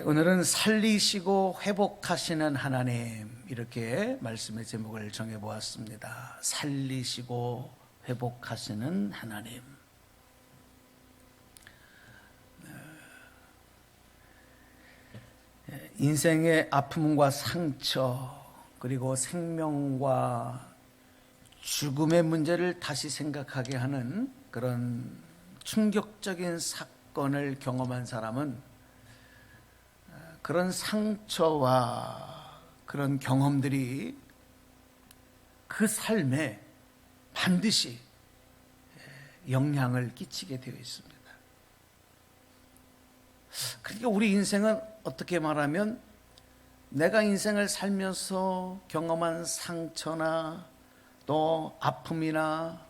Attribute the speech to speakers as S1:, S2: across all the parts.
S1: 오늘은 살리시고 회복하시는 하나님, 이렇게 말씀의 제목을 정해보았습니다. 살리시고 회복하시는 하나님. 인생의 아픔과 상처, 그리고 생명과 죽음의 문제를 다시 생각하게 하는 그런 충격적인 사건을 경험한 사람은 그런 상처와 그런 경험들이 그 삶에 반드시 영향을 끼치게 되어 있습니다. 그러니까 우리 인생은 어떻게 말하면 내가 인생을 살면서 경험한 상처나 또 아픔이나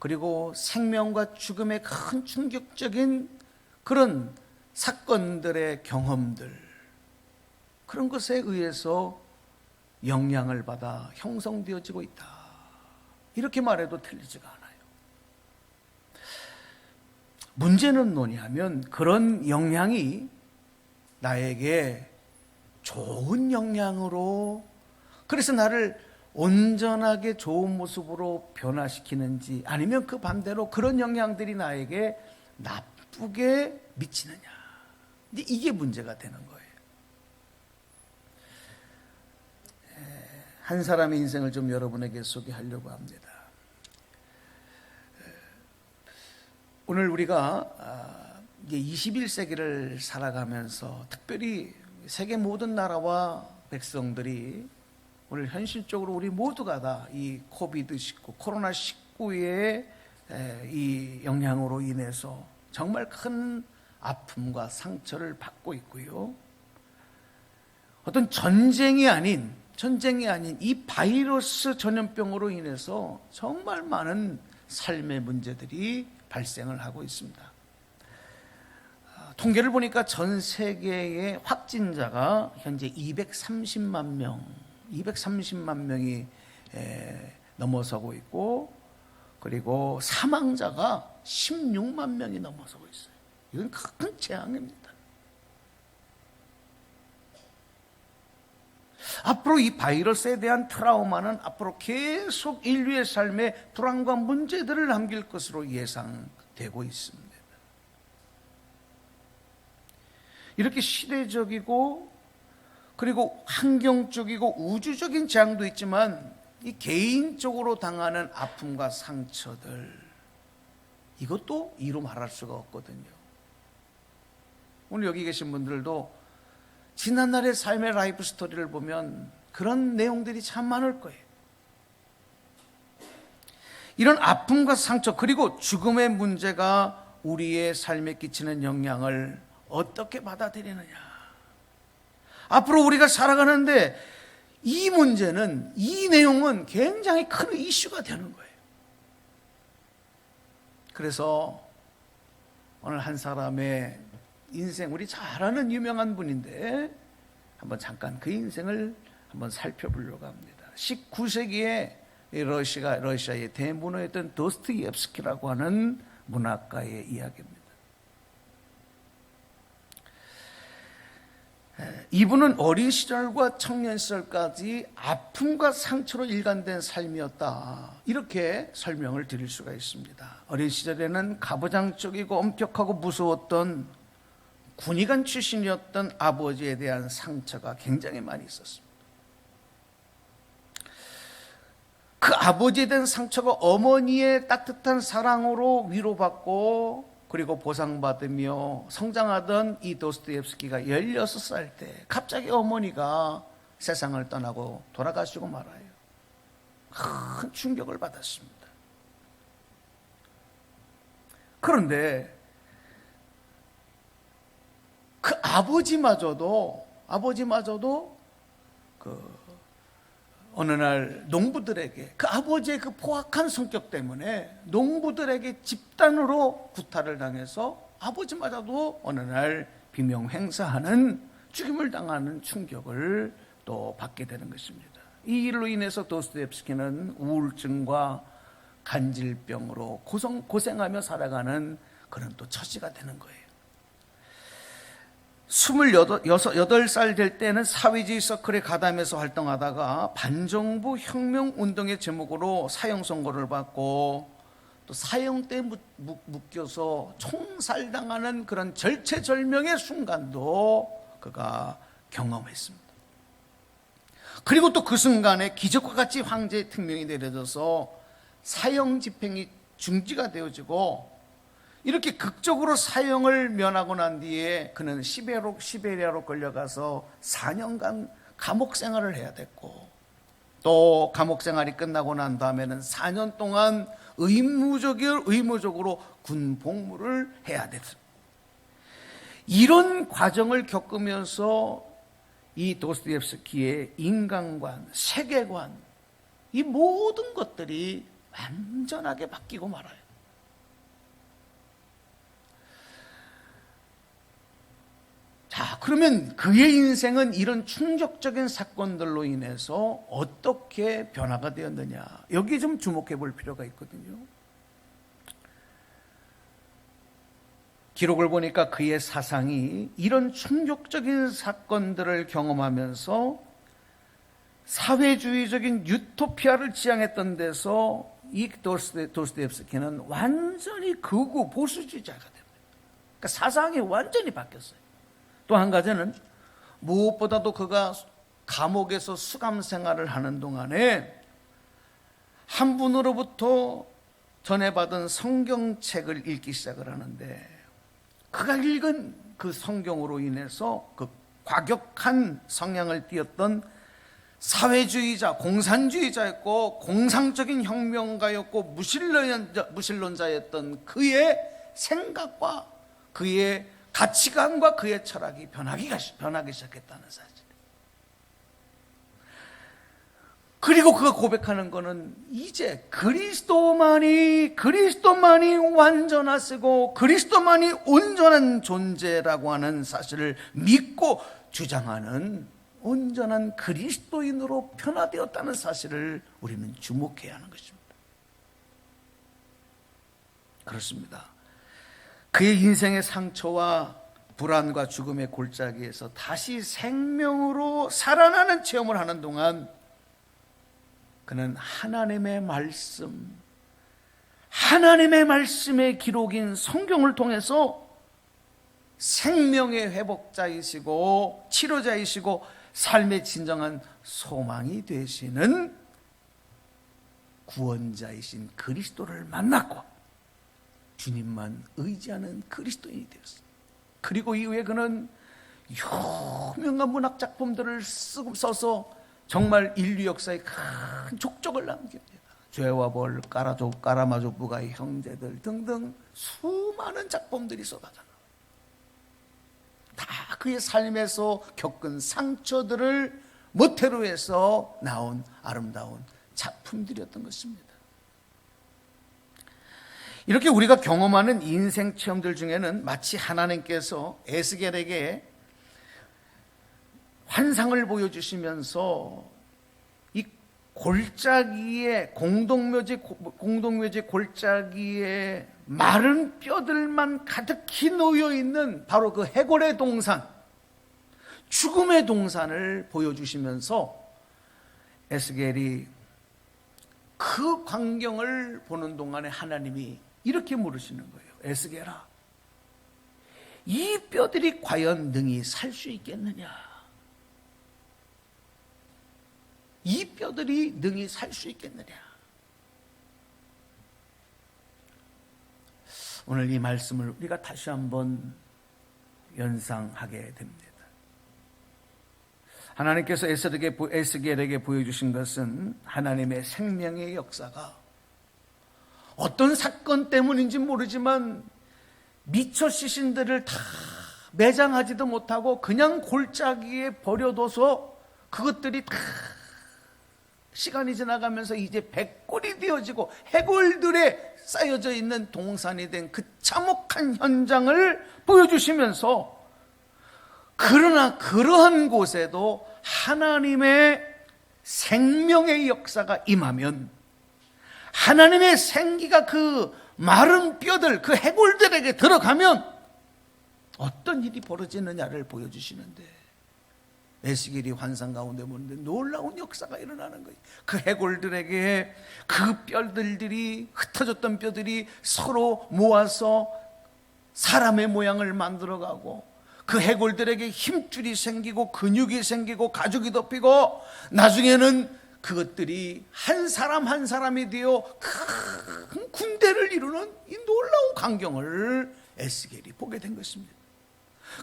S1: 그리고 생명과 죽음의 큰 충격적인 그런 사건들의 경험들, 그런 것에 의해서 영향을 받아 형성되어지고 있다, 이렇게 말해도 틀리지가 않아요. 문제는 뭐냐면 그런 영향이 나에게 좋은 영향으로, 그래서 나를 온전하게 좋은 모습으로 변화시키는지, 아니면 그 반대로 그런 영향들이 나에게 나쁘게 미치느냐, 이게 문제가 되는 거예요. 한 사람의 인생을 좀 여러분에게 소개하려고 합니다. 오늘 우리가 21세기를 살아가면서 특별히 세계 모든 나라와 백성들이 오늘 현실적으로 우리 모두가 다 이 코비드19, 코로나19의 이 영향으로 인해서 정말 큰 아픔과 상처를 받고 있고요. 어떤 전쟁이 아닌 이 바이러스 전염병으로 인해서 정말 많은 삶의 문제들이 발생을 하고 있습니다. 통계를 보니까 전 세계의 확진자가 현재 230만 명이 넘어서고 있고, 그리고 사망자가 16만 명이 넘어서고 있어요. 이건 큰 재앙입니다. 앞으로 이 바이러스에 대한 트라우마는 앞으로 계속 인류의 삶에 불안과 문제들을 남길 것으로 예상되고 있습니다. 이렇게 시대적이고 그리고 환경적이고 우주적인 재앙도 있지만, 이 개인적으로 당하는 아픔과 상처들, 이것도 이루 말할 수가 없거든요. 오늘 여기 계신 분들도 지난날의 삶의 라이프 스토리를 보면 그런 내용들이 참 많을 거예요. 이런 아픔과 상처, 그리고 죽음의 문제가 우리의 삶에 끼치는 영향을 어떻게 받아들이느냐. 앞으로 우리가 살아가는데 이 문제는, 이 내용은 굉장히 큰 이슈가 되는 거예요. 그래서 오늘 한 사람의 인생, 우리 잘 아는 유명한 분인데 한번 잠깐 그 인생을 한번 살펴보려고 합니다. 19세기에 러시아의 대문호였던 도스토옙스키라고 하는 문학가의 이야기입니다. 이분은 어린 시절과 청년 시절까지 아픔과 상처로 일관된 삶이었다, 이렇게 설명을 드릴 수가 있습니다. 어린 시절에는 가부장적이고 엄격하고 무서웠던 군의관 출신이었던 아버지에 대한 상처가 굉장히 많이 있었습니다. 그 아버지에 대한 상처가 어머니의 따뜻한 사랑으로 위로받고 그리고 보상받으며 성장하던 이 도스토옙스키가 16살 때 갑자기 어머니가 세상을 떠나고 돌아가시고 말아요. 큰 충격을 받았습니다. 그런데 그 아버지마저도 어느 날 농부들에게, 그 아버지의 그 포악한 성격 때문에 농부들에게 집단으로 구타를 당해서 아버지마저도 어느 날 비명행사하는, 죽임을 당하는 충격을 또 받게 되는 것입니다. 이 일로 인해서 도스토옙스키는 우울증과 간질병으로 고생하며 살아가는 그런 또 처지가 되는 거예요. (28살) 될 때는 사회주의 서클에 가담해서 활동하다가 반정부 혁명운동의 제목으로 사형 선고를 받고 또 사형대에 묶여서 총살당하는 그런 절체절명의 순간도 그가 경험했습니다. 그리고 또 그 순간에 기적과 같이 황제의 특명이 내려져서 사형 집행이 중지가 되어지고 이렇게 극적으로 사형을 면하고 난 뒤에 그는 시베리아로 끌려가서 4년간 감옥 생활을 해야 됐고, 또 감옥 생활이 끝나고 난 다음에는 4년 동안 의무적으로 군 복무를 해야 됐습니다. 이런 과정을 겪으면서 이 도스토옙스키의 인간관, 세계관, 이 모든 것들이 완전하게 바뀌고 말아요. 자, 그러면 그의 인생은 이런 충격적인 사건들로 인해서 어떻게 변화가 되었느냐, 여기에 좀 주목해 볼 필요가 있거든요. 기록을 보니까 그의 사상이 이런 충격적인 사건들을 경험하면서 사회주의적인 유토피아를 지향했던 데서 이 도스토옙스키는 완전히 극우 보수주의자가 됩니다. 그러니까 사상이 완전히 바뀌었어요. 또 한 가지는 무엇보다도 그가 감옥에서 수감 생활을 하는 동안에 한 분으로부터 전해받은 성경책을 읽기 시작을 하는데, 그가 읽은 그 성경으로 인해서 그 과격한 성향을 띠었던 사회주의자, 공산주의자였고 공상적인 혁명가였고 무신론자였던 그의 생각과 그의 가치관과 그의 철학이 변하기 시작했다는 사실. 그리고 그가 고백하는 것은 이제 그리스도만이 완전하시고 그리스도만이 온전한 존재라고 하는 사실을 믿고 주장하는 온전한 그리스도인으로 변화되었다는 사실을 우리는 주목해야 하는 것입니다. 그렇습니다. 그의 인생의 상처와 불안과 죽음의 골짜기에서 다시 생명으로 살아나는 체험을 하는 동안 그는 하나님의 말씀의 기록인 성경을 통해서 생명의 회복자이시고 치료자이시고 삶의 진정한 소망이 되시는 구원자이신 그리스도를 만났고 주님만 의지하는 그리스도인이 되었습니다. 그리고 이후에 그는 유명한 문학 작품들을 써서 정말 인류 역사에 큰 족적을 남깁니다. 죄와 벌, 까라마조프가의 형제들 등등 수많은 작품들이 쏟아져 나와요. 다 그의 삶에서 겪은 상처들을 모태로 해서 나온 아름다운 작품들이었던 것입니다. 이렇게 우리가 경험하는 인생 체험들 중에는 마치 하나님께서 에스겔에게 환상을 보여주시면서 이 골짜기에 공동묘지 골짜기에 마른 뼈들만 가득히 놓여 있는 바로 그 해골의 동산, 죽음의 동산을 보여주시면서 에스겔이 그 광경을 보는 동안에 하나님이 이렇게 물으시는 거예요. 에스겔아, 이 뼈들이 과연 능히 살 수 있겠느냐? 이 뼈들이 능히 살 수 있겠느냐? 오늘 이 말씀을 우리가 다시 한번 연상하게 됩니다. 하나님께서 에스겔에게 보여주신 것은 하나님의 생명의 역사가 어떤 사건 때문인지 모르지만 미처 시신들을 다 매장하지도 못하고 그냥 골짜기에 버려둬서 그것들이 다 시간이 지나가면서 이제 백골이 되어지고 해골들에 쌓여져 있는 동산이 된 그 참혹한 현장을 보여주시면서, 그러나 그러한 곳에도 하나님의 생명의 역사가 임하면, 하나님의 생기가 그 마른 뼈들, 그 해골들에게 들어가면 어떤 일이 벌어지느냐를 보여주시는데, 에스겔이 환상 가운데 보는데 놀라운 역사가 일어나는 거예요. 그 해골들에게 그 뼈들이, 흩어졌던 뼈들이 서로 모아서 사람의 모양을 만들어가고, 그 해골들에게 힘줄이 생기고 근육이 생기고 가죽이 덮이고, 나중에는 그것들이 한 사람 한 사람이 되어 큰 군대를 이루는 이 놀라운 광경을 에스겔이 보게 된 것입니다.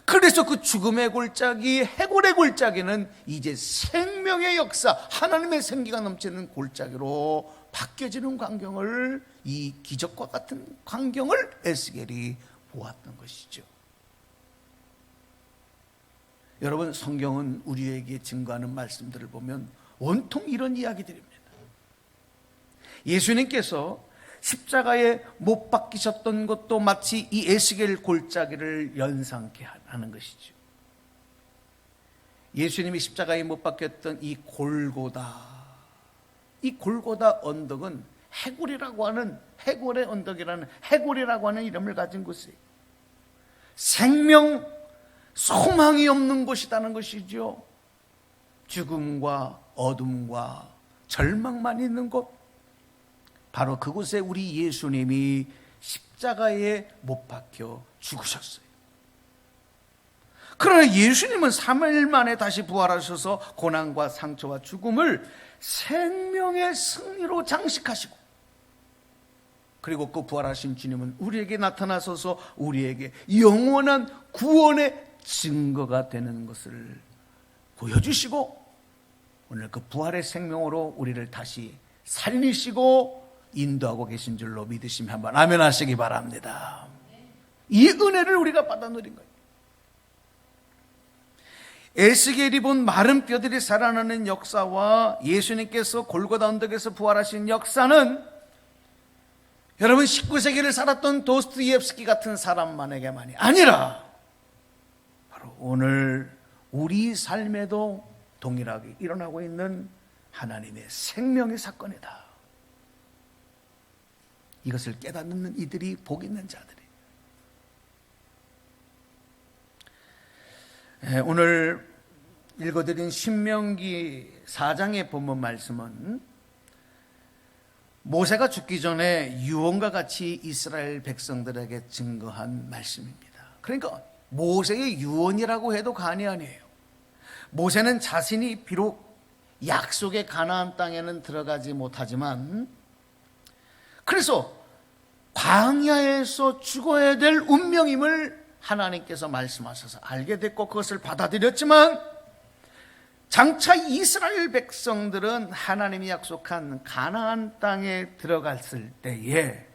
S1: 그래서 그 죽음의 골짜기, 해골의 골짜기는 이제 생명의 역사, 하나님의 생기가 넘치는 골짜기로 바뀌어지는 광경을, 이 기적과 같은 광경을 에스겔이 보았던 것이죠. 여러분, 성경은 우리에게 증거하는 말씀들을 보면 온통 이런 이야기들입니다. 예수님께서 십자가에 못 박히셨던 것도 마치 이 에스겔 골짜기를 연상케 하는 것이죠. 예수님이 십자가에 못 박혔던 이 골고다, 이 골고다 언덕은 해골이라고 하는, 해골의 언덕이라는, 해골이라고 하는 이름을 가진 곳이에요. 생명, 소망이 없는 곳이라는 것이죠. 죽음과 어둠과 절망만 있는 곳, 바로 그곳에 우리 예수님이 십자가에 못 박혀 죽으셨어요. 그러나 예수님은 3일 만에 다시 부활하셔서 고난과 상처와 죽음을 생명의 승리로 장식하시고, 그리고 그 부활하신 주님은 우리에게 나타나셔서 우리에게 영원한 구원의 증거가 되는 것을 보여주시고, 오늘 그 부활의 생명으로 우리를 다시 살리시고 인도하고 계신 줄로 믿으시면 한번 아멘 하시기 바랍니다. 이 은혜를 우리가 받아 누린 거예요. 에스겔이 본 마른 뼈들이 살아나는 역사와 예수님께서 골고다 언덕에서 부활하신 역사는 여러분 19세기를 살았던 도스토옙스키 같은 사람만에게만이 아니라 바로 오늘 우리 삶에도 동일하게 일어나고 있는 하나님의 생명의 사건이다. 이것을 깨닫는 이들이 복 있는 자들이에요. 오늘 읽어드린 신명기 4장의 본문 말씀은 모세가 죽기 전에 유언과 같이 이스라엘 백성들에게 증거한 말씀입니다. 그러니까 모세의 유언이라고 해도 과언이 아니에요. 모세는 자신이 비록 약속의 가나안 땅에는 들어가지 못하지만, 그래서 광야에서 죽어야 될 운명임을 하나님께서 말씀하셔서 알게 됐고 그것을 받아들였지만, 장차 이스라엘 백성들은 하나님이 약속한 가나안 땅에 들어갔을 때에,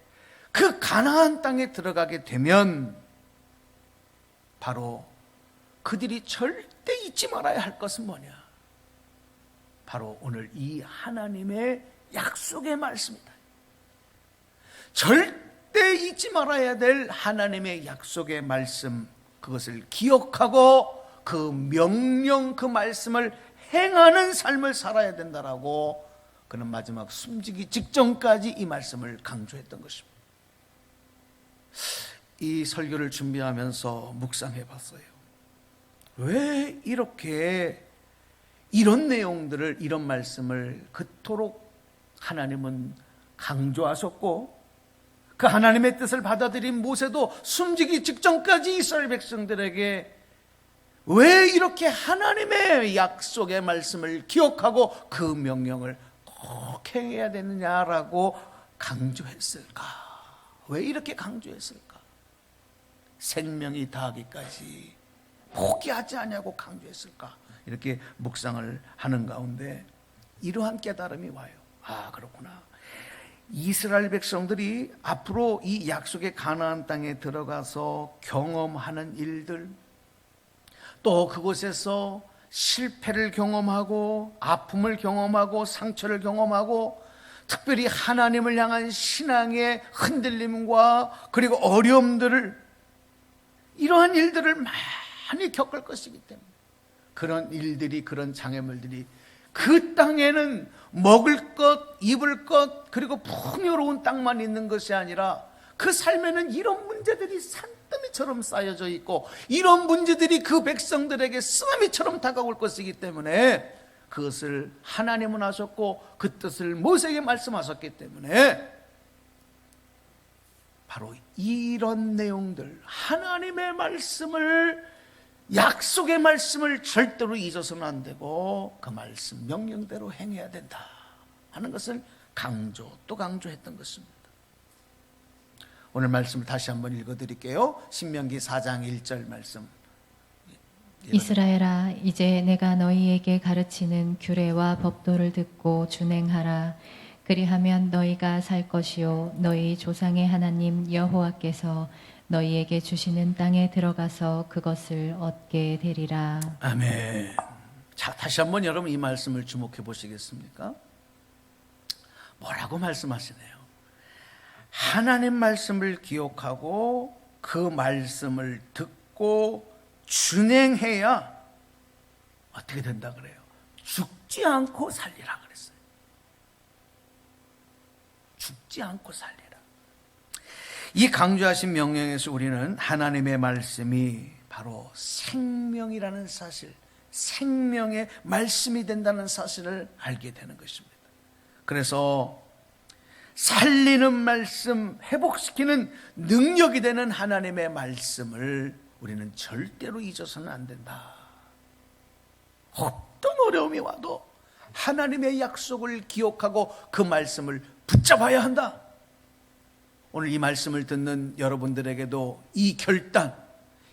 S1: 그 가나안 땅에 들어가게 되면 바로 그들이 절대 잊지 말아야 할 것은 뭐냐? 바로 오늘 이 하나님의 약속의 말씀이다. 절대 잊지 말아야 될 하나님의 약속의 말씀, 그것을 기억하고 그 명령, 그 말씀을 행하는 삶을 살아야 된다라고 그는 마지막 숨지기 직전까지 이 말씀을 강조했던 것입니다. 이 설교를 준비하면서 묵상해 봤어요. 왜 이렇게 이런 내용들을, 이런 말씀을 그토록 하나님은 강조하셨고, 그 하나님의 뜻을 받아들인 모세도 숨지기 직전까지 이스라엘 백성들에게 왜 이렇게 하나님의 약속의 말씀을 기억하고 그 명령을 꼭 행해야 되느냐라고 강조했을까? 왜 이렇게 강조했을까? 생명이 다하기까지 포기하지 않냐고 강조했을까? 이렇게 묵상을 하는 가운데 이러한 깨달음이 와요. 아, 그렇구나. 이스라엘 백성들이 앞으로 이 약속의 가나안 땅에 들어가서 경험하는 일들, 또 그곳에서 실패를 경험하고 아픔을 경험하고 상처를 경험하고, 특별히 하나님을 향한 신앙의 흔들림과 그리고 어려움들을, 이러한 일들을 많이 겪을 것이기 때문에, 그런 일들이, 그런 장애물들이 그 땅에는 먹을 것, 입을 것, 그리고 풍요로운 땅만 있는 것이 아니라 그 삶에는 이런 문제들이 산더미 쓰나미처럼 쌓여져 있고, 이런 문제들이 그 백성들에게 쓰나미처럼 다가올 것이기 때문에 그것을 하나님은 하셨고 그 뜻을 모세에게 말씀하셨기 때문에 바로 이런 내용들, 하나님의 말씀을, 약속의 말씀을 절대로 잊어서는 안 되고 그 말씀 명령대로 행해야 된다 하는 것을 또 강조했던 것입니다. 오늘 말씀을 다시 한번 읽어드릴게요. 신명기 4장 1절 말씀.
S2: 이스라엘아, 이제 내가 너희에게 가르치는 규례와 법도를 듣고 준행하라. 그리하면 너희가 살 것이요 너희 조상의 하나님 여호와께서 너희에게 주시는 땅에 들어가서 그것을 얻게 되리라.
S1: 아멘. 자, 다시 한번 여러분 이 말씀을 주목해 보시겠습니까? 뭐라고 말씀하시네요? 하나님 말씀을 기억하고 그 말씀을 듣고 준행해야 어떻게 된다 그래요? 죽지 않고 살리라 그랬어요. 죽지 않고 살리라. 이 강조하신 명령에서 우리는 하나님의 말씀이 바로 생명이라는 사실, 생명의 말씀이 된다는 사실을 알게 되는 것입니다. 그래서 살리는 말씀, 회복시키는 능력이 되는 하나님의 말씀을 우리는 절대로 잊어서는 안 된다. 어떤 어려움이 와도 하나님의 약속을 기억하고 그 말씀을 붙잡아야 한다. 오늘 이 말씀을 듣는 여러분들에게도 이 결단,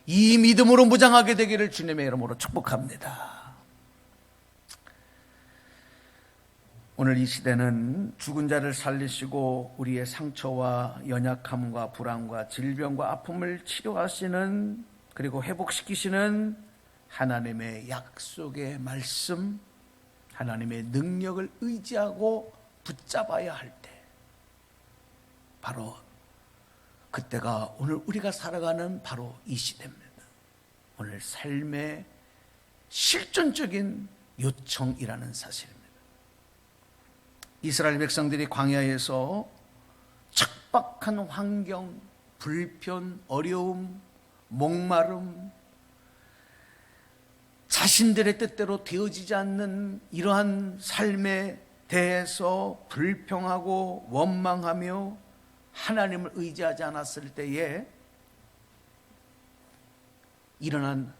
S1: 이 믿음으로 무장하게 되기를 주님의 이름으로 축복합니다. 오늘 이 시대는 죽은 자를 살리시고 우리의 상처와 연약함과 불안과 질병과 아픔을 치료하시는, 그리고 회복시키시는 하나님의 약속의 말씀, 하나님의 능력을 의지하고 붙잡아야 할 때, 바로 그때가 오늘 우리가 살아가는 바로 이 시대입니다. 오늘 삶의 실존적인 요청이라는 사실입니다. 이스라엘 백성들이 광야에서 척박한 환경, 불편, 어려움, 목마름, 자신들의 뜻대로 되어지지 않는 이러한 삶에 대해서 불평하고 원망하며 하나님을 의지하지 않았을 때에 일어난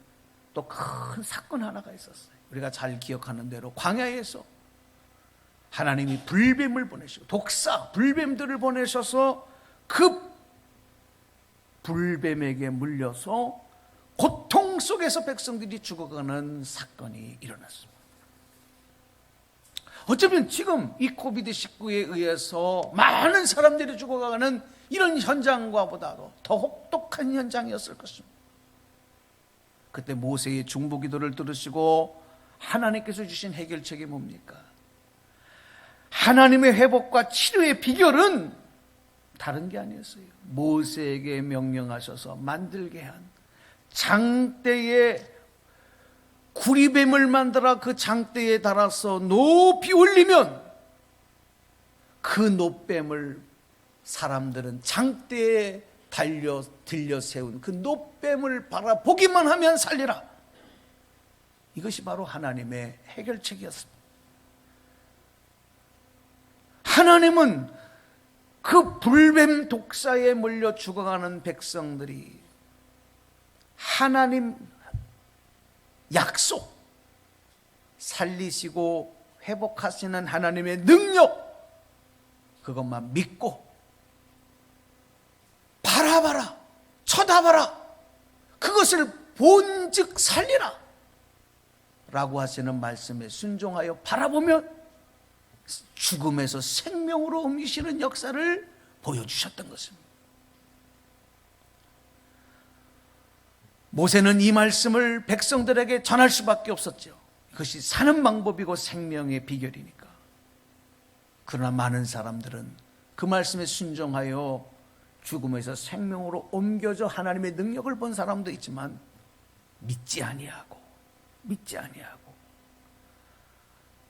S1: 또 큰 사건 하나가 있었어요. 우리가 잘 기억하는 대로 광야에서 하나님이 불뱀을 보내시고 독사, 불뱀들을 보내셔서 그 불뱀에게 물려서 고통 속에서 백성들이 죽어가는 사건이 일어났습니다. 어쩌면 지금 이 코비드19에 의해서 많은 사람들이 죽어가는 이런 현장과 보다도 더 혹독한 현장이었을 것입니다. 그때 모세의 중보기도를 들으시고 하나님께서 주신 해결책이 뭡니까? 하나님의 회복과 치료의 비결은 다른 게 아니었어요. 모세에게 명령하셔서 만들게 한 장대에 구리뱀을 만들어 그 장대에 달아서 높이 올리면 그 노뱀을 사람들은 장대에 들려 세운 그 노뱀을 바라보기만 하면 살리라. 이것이 바로 하나님의 해결책이었습니다. 하나님은 그 불뱀 독사에 몰려 죽어가는 백성들이 하나님 약속, 살리시고 회복하시는 하나님의 능력, 그것만 믿고 바라봐라, 쳐다봐라, 그것을 본즉 살리라 라고 하시는 말씀에 순종하여 바라보면 죽음에서 생명으로 옮기시는 역사를 보여주셨던 것입니다. 모세는 이 말씀을 백성들에게 전할 수밖에 없었죠. 그것이 사는 방법이고 생명의 비결이니까. 그러나 많은 사람들은 그 말씀에 순종하여 죽음에서 생명으로 옮겨져 하나님의 능력을 본 사람도 있지만 믿지 아니하고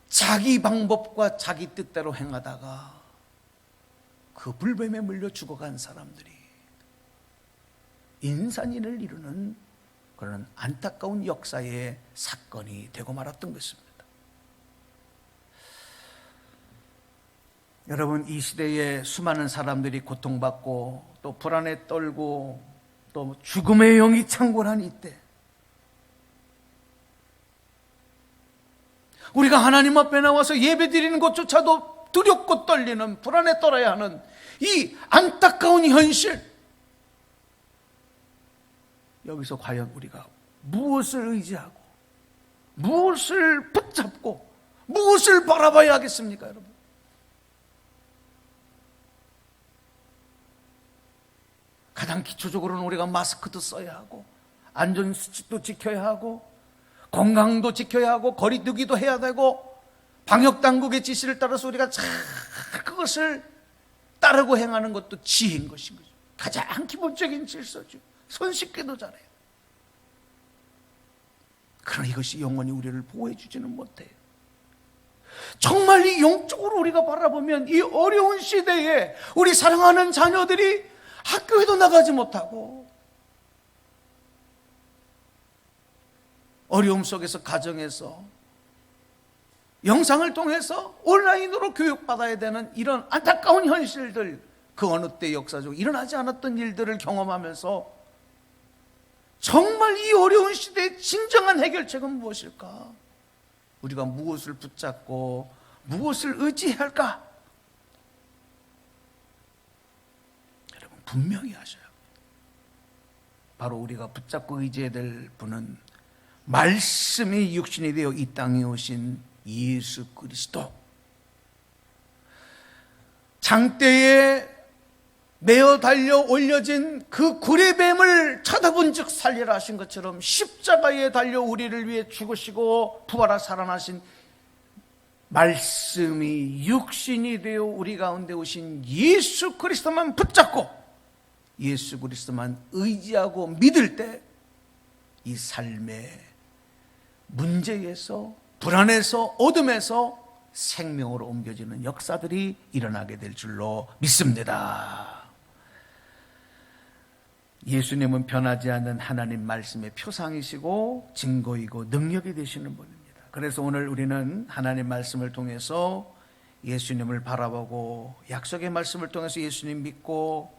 S1: 자기 방법과 자기 뜻대로 행하다가 그 불뱀에 물려 죽어간 사람들이 인산인을 이루는 그런 안타까운 역사의 사건이 되고 말았던 것입니다. 여러분, 이 시대에 수많은 사람들이 고통받고 또 불안에 떨고 또 죽음의 영이 창궐한 이때, 우리가 하나님 앞에 나와서 예배드리는 것조차도 두렵고 떨리는, 불안에 떨어야 하는 이 안타까운 현실, 여기서 과연 우리가 무엇을 의지하고 무엇을 붙잡고 무엇을 바라봐야 하겠습니까, 여러분? 가장 기초적으로는 우리가 마스크도 써야 하고 안전수칙도 지켜야 하고 건강도 지켜야 하고 거리두기도 해야 되고 방역당국의 지시를 따라서 우리가 잘 그것을 따르고 행하는 것도 지혜인 것인 거죠. 가장 기본적인 질서죠. 손 씻기도 잘해요. 그러나 이것이 영원히 우리를 보호해 주지는 못해요. 정말 이 영적으로 우리가 바라보면 이 어려운 시대에 우리 사랑하는 자녀들이 학교에도 나가지 못하고 어려움 속에서 가정에서 영상을 통해서 온라인으로 교육받아야 되는 이런 안타까운 현실들, 그 어느 때 역사적으로 일어나지 않았던 일들을 경험하면서 정말 이 어려운 시대의 진정한 해결책은 무엇일까? 우리가 무엇을 붙잡고 무엇을 의지해야 할까? 여러분, 분명히 하셔야 합니다. 바로 우리가 붙잡고 의지해야 될 분은 말씀이 육신이 되어 이 땅에 오신 예수 그리스도, 장대에 매어 달려 올려진 그 구레뱀을 쳐다본 즉 살리라 하신 것처럼 십자가에 달려 우리를 위해 죽으시고 부활하 살아나신 말씀이 육신이 되어 우리 가운데 오신 예수 그리스도만 붙잡고 예수 그리스도만 의지하고 믿을 때 이 삶의 문제에서, 불안에서, 어둠에서 생명으로 옮겨지는 역사들이 일어나게 될 줄로 믿습니다. 예수님은 변하지 않는 하나님 말씀의 표상이시고 증거이고 능력이 되시는 분입니다. 그래서 오늘 우리는 하나님 말씀을 통해서 예수님을 바라보고 약속의 말씀을 통해서 예수님 믿고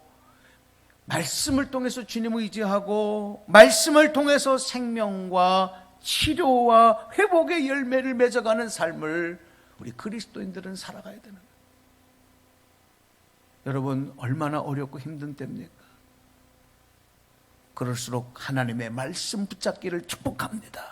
S1: 말씀을 통해서 주님을 의지하고 말씀을 통해서 생명과 치료와 회복의 열매를 맺어가는 삶을 우리 그리스도인들은 살아가야 되는 거예요. 여러분, 얼마나 어렵고 힘든 때입니까? 그럴수록 하나님의 말씀 붙잡기를 축복합니다.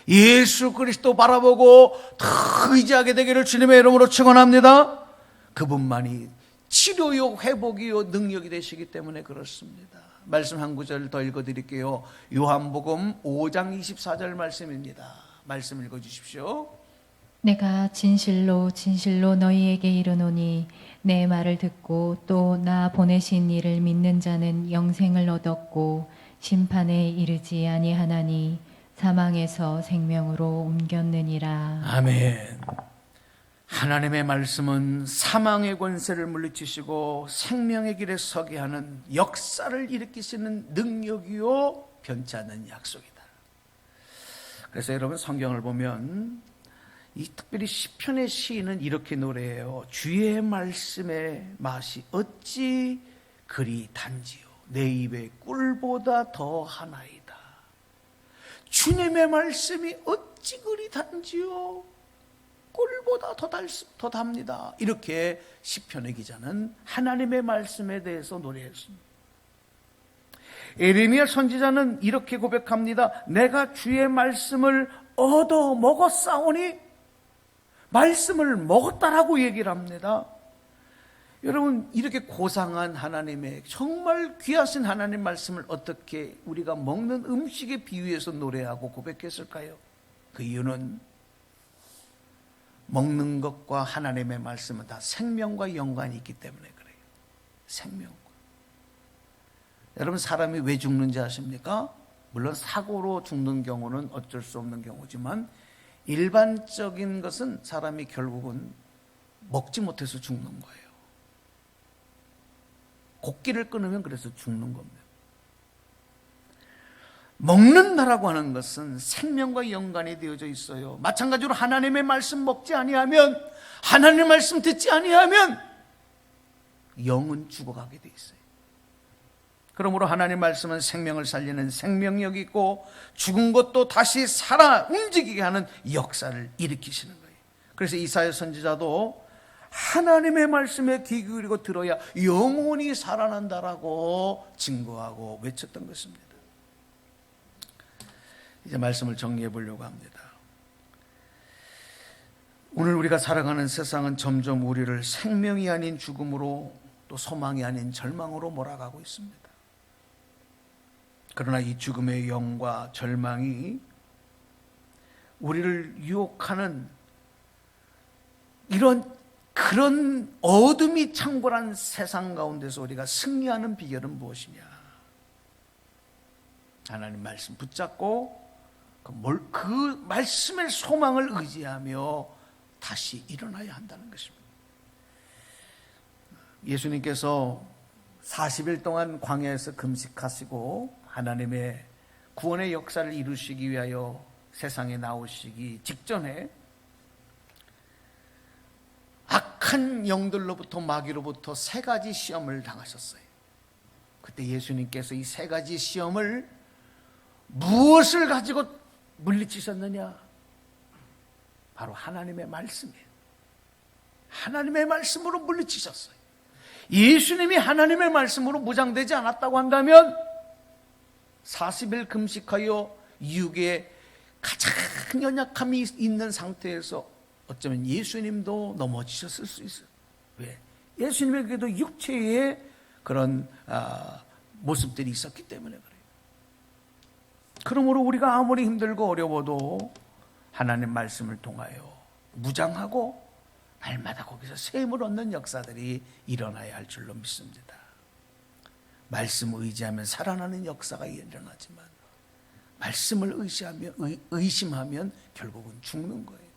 S1: 예수 그리스도 바라보고 더 의지하게 되기를 주님의 이름으로 축원합니다. 그분만이 치료요 회복이요 능력이 되시기 때문에 그렇습니다. 말씀 한 구절 더 읽어드릴게요. 요한복음 5장 24절 말씀입니다. 말씀 읽어주십시오.
S2: 내가 진실로 진실로 너희에게 이르노니 내 말을 듣고 또 나 보내신 이를 믿는 자는 영생을 얻었고 심판에 이르지 아니하나니 사망에서 생명으로 옮겼느니라.
S1: 아멘. 하나님의 말씀은 사망의 권세를 물리치시고 생명의 길에 서게 하는 역사를 일으키시는 능력이요 변치 않는 약속이다. 그래서 여러분, 성경을 보면 이 특별히 시편의 시인은 이렇게 노래해요. 주의 말씀의 맛이 어찌 그리 단지요 내 입에 꿀보다 더하나이다. 주님의 말씀이 어찌 그리 단지요 꿀보다 더 답니다. 이렇게 시편의 기자는 하나님의 말씀에 대해서 노래했습니다. 에레미야 선지자는 이렇게 고백합니다. 내가 주의 말씀을 얻어 먹었사오니, 말씀을 먹었다라고 얘기를 합니다. 여러분, 이렇게 고상한 하나님의 정말 귀하신 하나님 말씀을 어떻게 우리가 먹는 음식에 비유해서 노래하고 고백했을까요? 그 이유는 먹는 것과 하나님의 말씀은 다 생명과 연관이 있기 때문에 그래요. 생명과. 여러분, 사람이 왜 죽는지 아십니까? 물론 사고로 죽는 경우는 어쩔 수 없는 경우지만 일반적인 것은 사람이 결국은 먹지 못해서 죽는 거예요. 곡기를 끊으면 그래서 죽는 겁니다. 먹는다라고 하는 것은 생명과 연관이 되어져 있어요. 마찬가지로 하나님의 말씀 먹지 아니하면, 하나님의 말씀 듣지 아니하면 영은 죽어가게 돼 있어요. 그러므로 하나님의 말씀은 생명을 살리는 생명력이 있고, 죽은 것도 다시 살아 움직이게 하는 역사를 일으키시는 거예요. 그래서 이사야 선지자도 하나님의 말씀에 귀 기울이고 들어야 영혼이 살아난다라고 증거하고 외쳤던 것입니다. 이제 말씀을 정리해 보려고 합니다. 오늘 우리가 살아가는 세상은 점점 우리를 생명이 아닌 죽음으로, 또 소망이 아닌 절망으로 몰아가고 있습니다. 그러나 이 죽음의 영과 절망이 우리를 유혹하는 그런 어둠이 창궐한 세상 가운데서 우리가 승리하는 비결은 무엇이냐? 하나님 말씀 붙잡고 그 말씀의 소망을 의지하며 다시 일어나야 한다는 것입니다. 예수님께서 40일 동안 광야에서 금식하시고 하나님의 구원의 역사를 이루시기 위하여 세상에 나오시기 직전에 악한 영들로부터, 마귀로부터 3가지 시험을 당하셨어요. 그때 예수님께서 이 3가지 시험을 무엇을 가지고 물리치셨느냐? 바로 하나님의 말씀이에요. 하나님의 말씀으로 물리치셨어요. 예수님이 하나님의 말씀으로 무장되지 않았다고 한다면 40일 금식하여 육에 가장 연약함이 있는 상태에서 어쩌면 예수님도 넘어지셨을 수 있어요. 왜? 예수님에게도 육체의 그런 모습들이 있었기 때문에 그래요. 그러므로 우리가 아무리 힘들고 어려워도 하나님 말씀을 통하여 무장하고 날마다 거기서 셈을 얻는 역사들이 일어나야 할 줄로 믿습니다. 말씀을 의지하면 살아나는 역사가 일어나지만 말씀을 의심하면 결국은 죽는 거예요.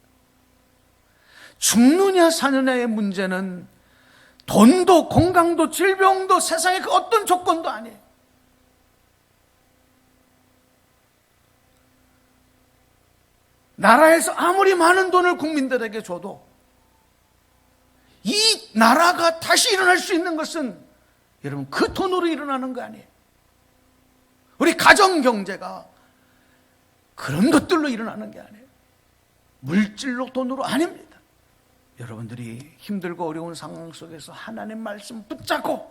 S1: 죽느냐 사느냐의 문제는 돈도 건강도 질병도 세상의 그 어떤 조건도 아니에요. 나라에서 아무리 많은 돈을 국민들에게 줘도 이 나라가 다시 일어날 수 있는 것은 여러분 그 돈으로 일어나는 거 아니에요. 우리 가정 경제가 그런 것들로 일어나는 게 아니에요. 물질로 돈으로 아닙니다. 여러분들이 힘들고 어려운 상황 속에서 하나님 말씀 붙잡고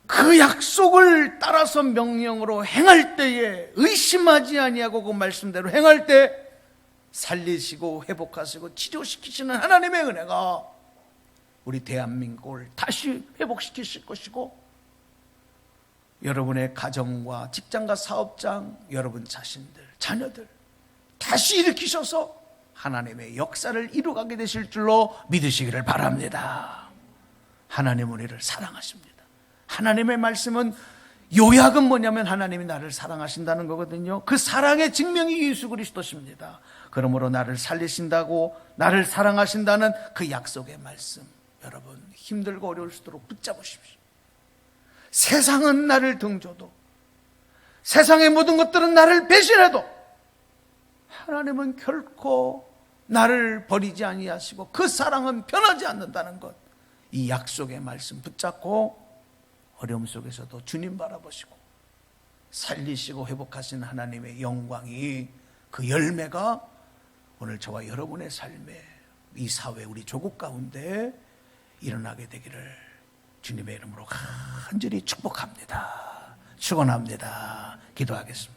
S1: 그 약속을 따라서 명령으로 행할 때에 의심하지 아니하고 그 말씀대로 행할 때 살리시고 회복하시고 치료시키시는 하나님의 은혜가 우리 대한민국을 다시 회복시키실 것이고 여러분의 가정과 직장과 사업장, 여러분 자신들, 자녀들 다시 일으키셔서 하나님의 역사를 이루어가게 되실 줄로 믿으시기를 바랍니다. 하나님은 우리를 사랑하십니다. 하나님의 말씀은 요약은 뭐냐면 하나님이 나를 사랑하신다는 거거든요. 그 사랑의 증명이 예수 그리스도십니다. 그러므로 나를 살리신다고 나를 사랑하신다는 그 약속의 말씀 여러분 힘들고 어려울수록 붙잡으십시오. 세상은 나를 등져도 세상의 모든 것들은 나를 배신해도 하나님은 결코 나를 버리지 아니하시고 그 사랑은 변하지 않는다는 것, 이 약속의 말씀 붙잡고 어려움 속에서도 주님 바라보시고 살리시고 회복하신 하나님의 영광이 그 열매가 오늘 저와 여러분의 삶에 이 사회 우리 조국 가운데 일어나게 되기를 주님의 이름으로 간절히 축복합니다. 축원합니다. 기도하겠습니다.